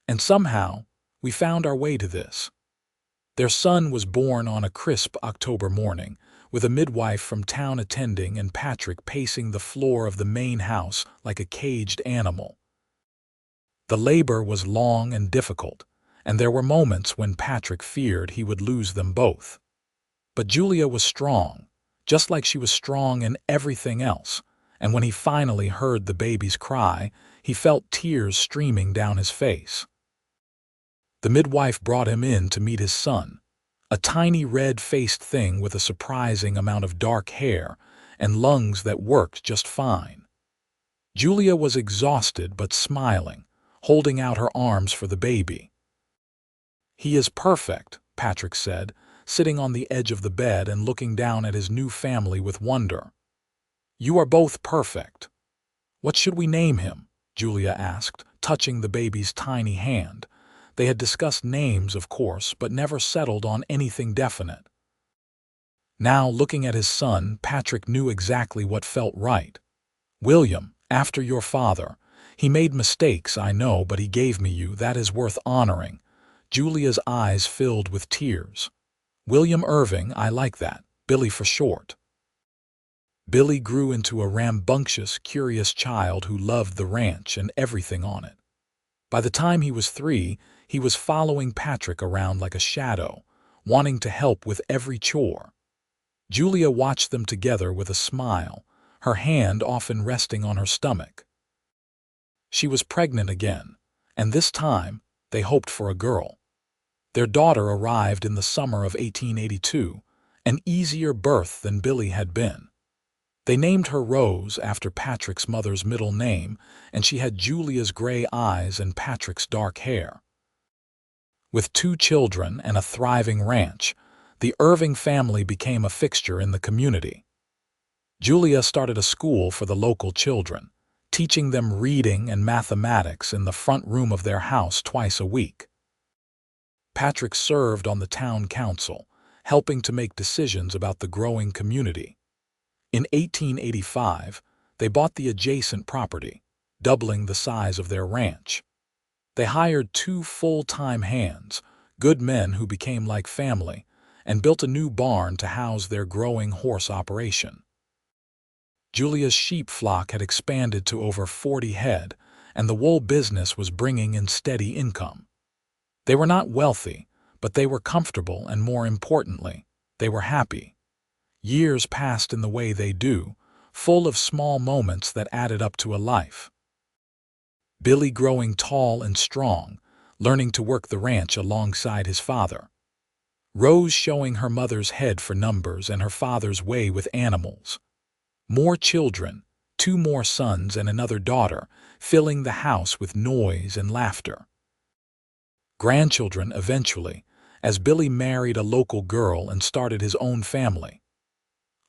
And somehow, we found our way to this." Their son was born on a crisp October morning, with a midwife from town attending and Patrick pacing the floor of the main house like a caged animal. The labor was long and difficult, and there were moments when Patrick feared he would lose them both. But Julia was strong, just like she was strong in everything else, and when he finally heard the baby's cry, he felt tears streaming down his face. The midwife brought him in to meet his son, a tiny red-faced thing with a surprising amount of dark hair and lungs that worked just fine. Julia was exhausted but smiling, holding out her arms for the baby. "He is perfect," Patrick said, sitting on the edge of the bed and looking down at his new family with wonder. "You are both perfect. What should we name him?" Julia asked, touching the baby's tiny hand. They had discussed names, of course, but never settled on anything definite. Now, looking at his son, Patrick knew exactly what felt right. "William, after your father. He made mistakes, I know, but he gave me you. That is worth honoring." Julia's eyes filled with tears. "William Irving, I like that. Billy for short." Billy grew into a rambunctious, curious child who loved the ranch and everything on it. By the time he was 3, he was following Patrick around like a shadow, wanting to help with every chore. Julia watched them together with a smile, her hand often resting on her stomach. She was pregnant again, and this time they hoped for a girl. Their daughter arrived in the summer of 1882, an easier birth than Billy had been. They named her Rose after Patrick's mother's middle name, and she had Julia's gray eyes and Patrick's dark hair. With 2 children and a thriving ranch, the Irving family became a fixture in the community. Julia started a school for the local children, teaching them reading and mathematics in the front room of their house twice a week. Patrick served on the town council, helping to make decisions about the growing community. In 1885, they bought the adjacent property, doubling the size of their ranch. They hired 2 full-time hands, good men who became like family, and built a new barn to house their growing horse operation. Julia's sheep flock had expanded to over 40 head, and the wool business was bringing in steady income. They were not wealthy, but they were comfortable, and more importantly, they were happy. Years passed in the way they do, full of small moments that added up to a life. Billy growing tall and strong, learning to work the ranch alongside his father. Rose showing her mother's head for numbers and her father's way with animals. More children, 2 more sons and another daughter, filling the house with noise and laughter. Grandchildren eventually, as Billy married a local girl and started his own family.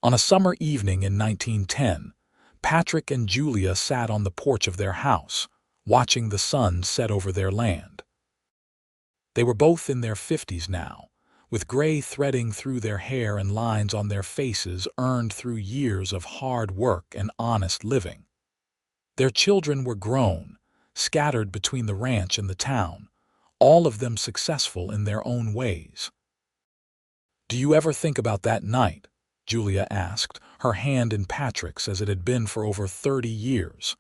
On a summer evening in 1910, Patrick and Julia sat on the porch of their house, watching the sun set over their land. They were both in their 50s now, with gray threading through their hair and lines on their faces earned through years of hard work and honest living. Their children were grown, scattered between the ranch and the town, all of them successful in their own ways. "Do you ever think about that night?" Julia asked, her hand in Patrick's as it had been for over 30 years.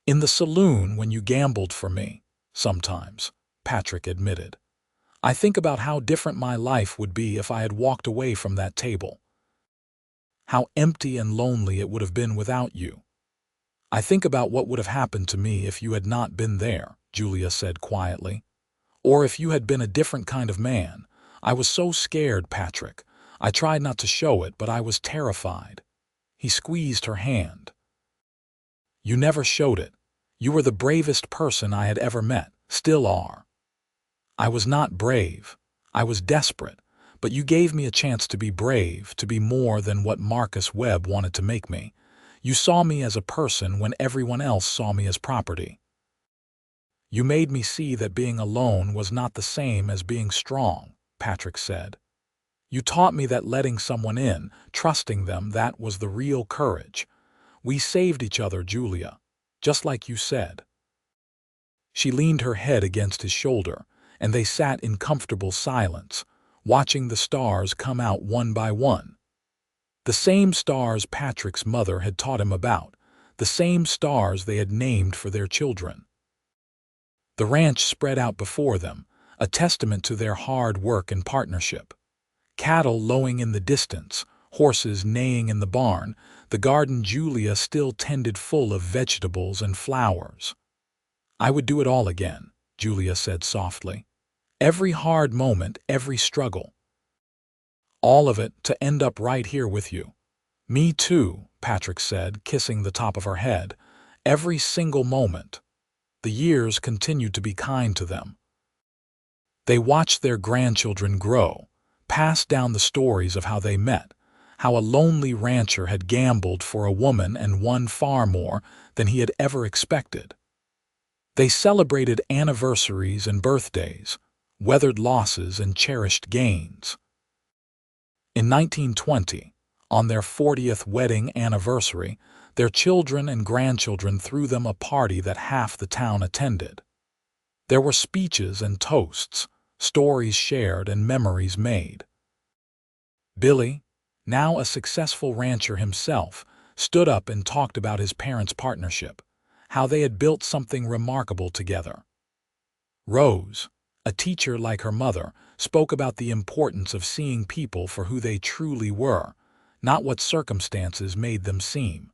"In the saloon when you gambled for me." "Sometimes," Patrick admitted. "I think about how different my life would be if I had walked away from that table. How empty and lonely it would have been without you. I think about what would have happened to me if you had not been there," Julia said quietly. "Or if you had been a different kind of man. I was so scared, Patrick. I tried not to show it, but I was terrified." He squeezed her hand. "You never showed it. You were the bravest person I had ever met, still are." "I was not brave. I was desperate, but you gave me a chance to be brave, to be more than what Marcus Webb wanted to make me. You saw me as a person when everyone else saw me as property. You made me see that being alone was not the same as being strong," Patrick said. "You taught me that letting someone in, trusting them, that was the real courage. We saved each other, Julia, just like you said." She leaned her head against his shoulder, and they sat in comfortable silence, watching the stars come out one by one. The same stars Patrick's mother had taught him about, the same stars they had named for their children. The ranch spread out before them, a testament to their hard work and partnership. Cattle lowing in the distance, horses neighing in the barn, the garden Julia still tended full of vegetables and flowers. "I would do it all again," Julia said softly. "Every hard moment, every struggle. All of it to end up right here with you." "Me too," Patrick said, kissing the top of her head. "Every single moment." The years continued to be kind to them. They watched their grandchildren grow, passed down the stories of how they met, how a lonely rancher had gambled for a woman and won far more than he had ever expected. They celebrated anniversaries and birthdays, weathered losses and cherished gains. In 1920, on their 40th wedding anniversary, their children and grandchildren threw them a party that half the town attended. There were speeches and toasts, stories shared and memories made. Billy, now a successful rancher himself, stood up and talked about his parents' partnership, how they had built something remarkable together. Rose, a teacher like her mother, spoke about the importance of seeing people for who they truly were, not what circumstances made them seem.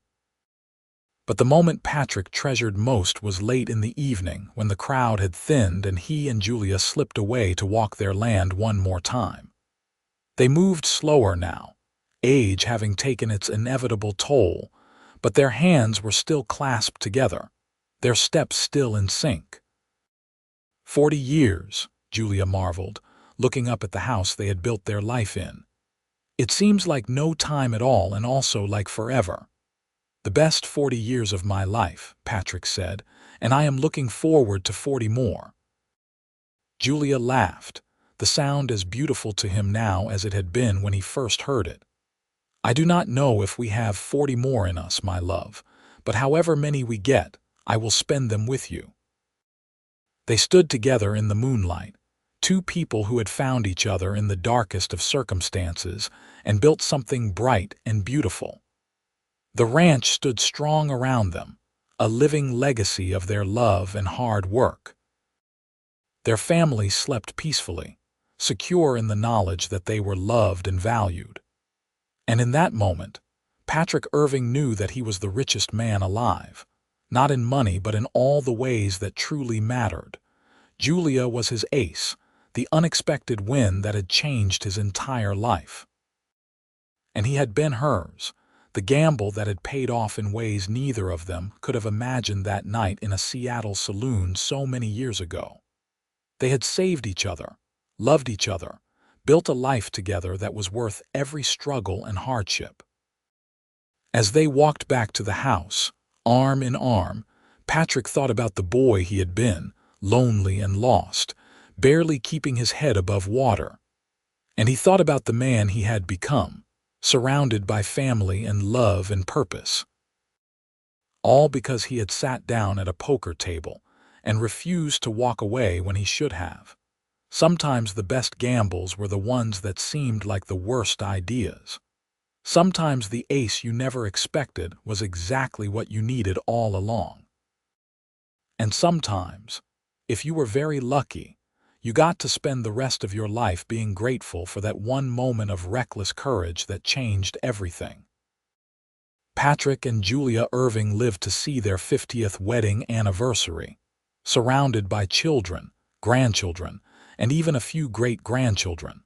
But the moment Patrick treasured most was late in the evening when the crowd had thinned and he and Julia slipped away to walk their land one more time. They moved slower now, age having taken its inevitable toll, but their hands were still clasped together, their steps still in sync. 40 years, Julia marveled, looking up at the house they had built their life in. It seems like no time at all and also like forever. The best 40 years of my life, Patrick said, and I am looking forward to 40 more. Julia laughed, the sound as beautiful to him now as it had been when he first heard it. I do not know if we have 40 more in us, my love, but however many we get, I will spend them with you. They stood together in the moonlight, two people who had found each other in the darkest of circumstances and built something bright and beautiful. The ranch stood strong around them, a living legacy of their love and hard work. Their family slept peacefully, secure in the knowledge that they were loved and valued. And in that moment, Patrick Irving knew that he was the richest man alive, not in money but in all the ways that truly mattered. Julia was his ace, the unexpected win that had changed his entire life. And he had been hers, the gamble that had paid off in ways neither of them could have imagined that night in a Seattle saloon so many years ago. They had saved each other, loved each other, built a life together that was worth every struggle and hardship. As they walked back to the house, arm in arm, Patrick thought about the boy he had been, lonely and lost, barely keeping his head above water. And he thought about the man he had become, surrounded by family and love and purpose. All because he had sat down at a poker table and refused to walk away when he should have. Sometimes the best gambles were the ones that seemed like the worst ideas. Sometimes the ace you never expected was exactly what you needed all along. And sometimes, if you were very lucky, you got to spend the rest of your life being grateful for that one moment of reckless courage that changed everything. Patrick and Julia Irving lived to see their 50th wedding anniversary, surrounded by children, grandchildren, and even a few great-grandchildren.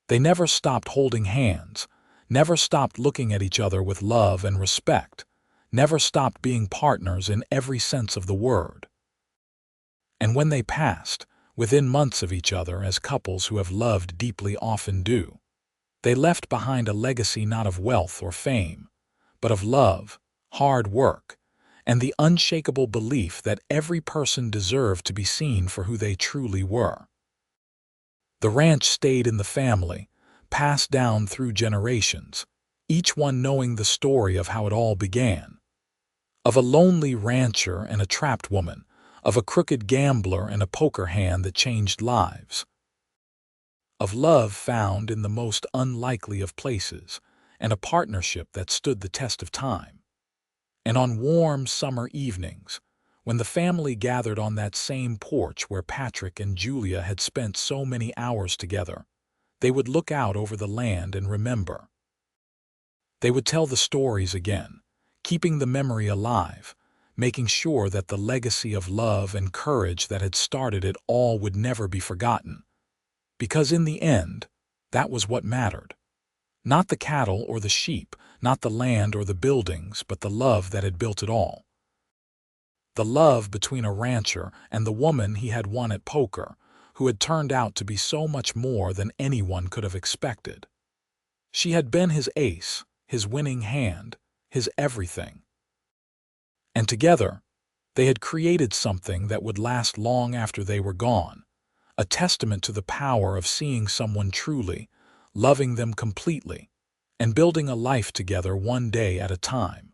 They never stopped holding hands, never stopped looking at each other with love and respect, never stopped being partners in every sense of the word. And when they passed, within months of each other as couples who have loved deeply often do, they left behind a legacy not of wealth or fame, but of love, hard work, and the unshakable belief that every person deserved to be seen for who they truly were. The ranch stayed in the family, passed down through generations, each one knowing the story of how it all began. Of a lonely rancher and a trapped woman, of a crooked gambler and a poker hand that changed lives. Of love found in the most unlikely of places, and a partnership that stood the test of time. And on warm summer evenings, when the family gathered on that same porch where Patrick and Julia had spent so many hours together, they would look out over the land and remember. They would tell the stories again, keeping the memory alive, making sure that the legacy of love and courage that had started it all would never be forgotten. Because in the end, that was what mattered. Not the cattle or the sheep, not the land or the buildings, but the love that had built it all. The love between a rancher and the woman he had won at poker, who had turned out to be so much more than anyone could have expected. She had been his ace, his winning hand, his everything. And together, they had created something that would last long after they were gone, a testament to the power of seeing someone truly, loving them completely, and building a life together one day at a time.